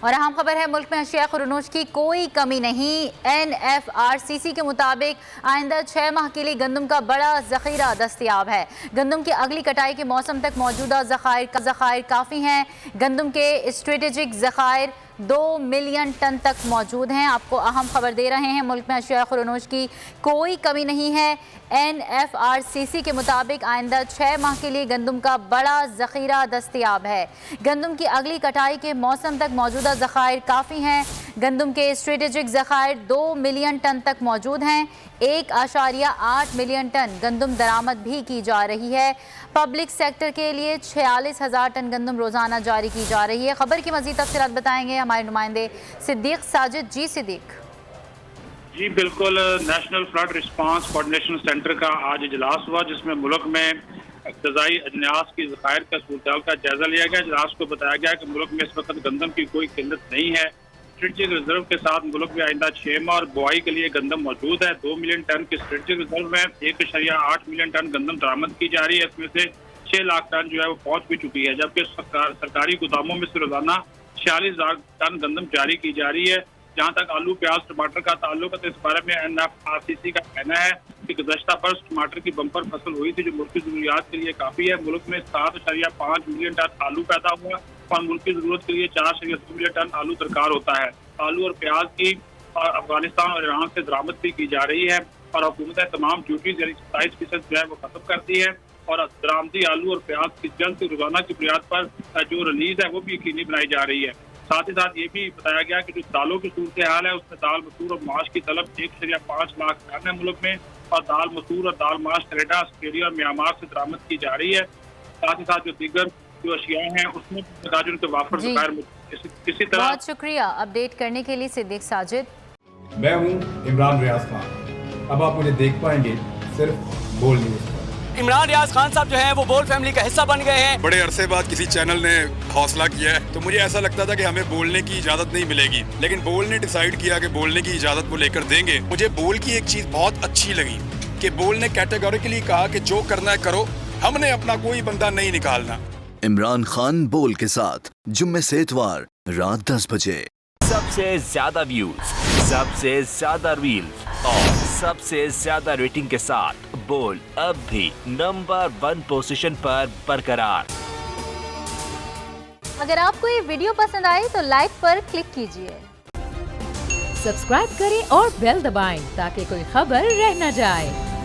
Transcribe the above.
اور اہم خبر ہے ملک میں اشیاء خورنوش کی کوئی کمی نہیں۔ NFRCC کے مطابق آئندہ 6 ماہ کے لیے گندم کا بڑا ذخیرہ دستیاب ہے۔ گندم کی اگلی کٹائی کے موسم تک موجودہ ذخائر کافی ہیں۔ گندم کے اسٹریٹجک ذخائر 2 ملین ٹن تک موجود ہیں۔ آپ کو اہم خبر دے رہے ہیں، ملک میں اشیاء خورنوش کی کوئی کمی نہیں ہے۔ NFRCC کے مطابق آئندہ 6 ماہ کے لیے گندم کا بڑا ذخیرہ دستیاب ہے۔ گندم کی اگلی کٹائی کے موسم تک موجودہ ذخائر کافی ہیں۔ گندم کے اسٹریٹجک ذخائر 2 ملین ٹن تک موجود ہیں۔ 1.8 ملین ٹن گندم درآمد بھی کی جا رہی ہے۔ پبلک سیکٹر کے لیے 46,000 ٹن گندم روزانہ جاری کی جا رہی ہے۔ خبر کی مزید تفصیلات بتائیں گے ہمارے نمائندے صدیق ساجد۔ جی صدیق۔ جی بالکل، national flood response coordination centre کا آج اجلاس ہوا جس میں ملک میں غذائی اجناس کی ذخائر کا صورتحال کا جائزہ لیا گیا۔ اجلاس کو بتایا گیا کہ ملک میں اس وقت گندم کی کوئی قلت نہیں ہے۔ اسٹریٹجک ریزرو کے ساتھ ملک میں آئندہ 6 ماہ اور بوائی کے لیے گندم موجود ہے۔ 2 ملین ٹن کی اسٹریٹجک ریزرو میں 1.8 ملین ٹن گندم درآمد کی جا رہی ہے۔ اس میں سے 6 لاکھ ٹن جو ہے وہ پہنچ بھی چکی ہے، جبکہ سرکاری گوداموں میں سے روزانہ 46,000 ٹن گندم جاری کی جا رہی ہے۔ جہاں تک آلو، پیاز، ٹماٹر کا تعلق ہے تو اس بارے میں NFRCC کا کہنا ہے کہ گزشتہ برس ٹماٹر کی بمپر فصل ہوئی تھی جو ملکی ضروریات کے لیے کافی ہے۔ ملک میں 7.5 ملین ٹن آلو پیدا ہوا اور ملکی ضرورت کے لیے 4.2 ملین ٹن آلو درکار ہوتا ہے۔ آلو اور پیاز کی افغانستان اور ایران سے درآمد بھی کی جا رہی ہے اور حکومت تمام ڈیوٹیز یعنی 27% جو ہے وہ ختم کرتی ہے اور درآمدی آلو اور پیاز کی جلد روزانہ کی بنیاد پر جو ریلیز ہے وہ بھی یقینی بنائی جا رہی ہے۔ ساتھ ہی ساتھ یہ بھی بتایا گیا کہ جو دالوں کی صورتحال ہے اس میں دال مسور اور ماش کی طلب 1.5 لاکھ ٹن ہے ملک میں، اور دال مسور اور دال ماش کینیڈا، آسٹریلیا اور میانمار سے درآمد کی جا رہی ہے۔ ساتھ ہی ساتھ جو دیگر جو اشیاء ہیں اس میں تقاضے کے وافر ذخائر کسی طرح۔ بہت شکریہ اپڈیٹ کرنے کے لیے صدیق ساجد۔ میں ہوں عمران ریاض خان، اب آپ مجھے دیکھ پائیں گے صرف بول نیوز پر۔ عمران ریاض خان صاحب جو ہیں وہ بول فیملی کا حصہ بن گئے ہیں۔ بڑے عرصے بعد کسی چینل نے حوصلہ کیا ہے تو مجھے ایسا لگتا تھا کہ ہمیں بولنے کی اجازت نہیں ملے گی، لیکن بول نے ڈیسائیڈ کیا کہ بولنے کی اجازت وہ لے کر دیں گے۔ مجھے بول کی ایک چیز بہت اچھی لگی کہ بول نے کیٹیگوریکلی کہا کہ جو کرنا ہے کرو، ہم نے اپنا کوئی بندہ نہیں نکالنا۔ عمران خان بول کے ساتھ جمعے سے اتوار رات 10 بجے۔ سب سے زیادہ ویوز، سب سے زیادہ ریلز اور سب سے زیادہ ریٹنگ کے ساتھ بول اب بھی نمبر 1 پوزیشن پر برقرار۔ اگر آپ کو یہ ویڈیو پسند آئی تو لائک پر کلک کیجئے، سبسکرائب کریں اور بیل دبائیں تاکہ کوئی خبر رہ نہ جائے۔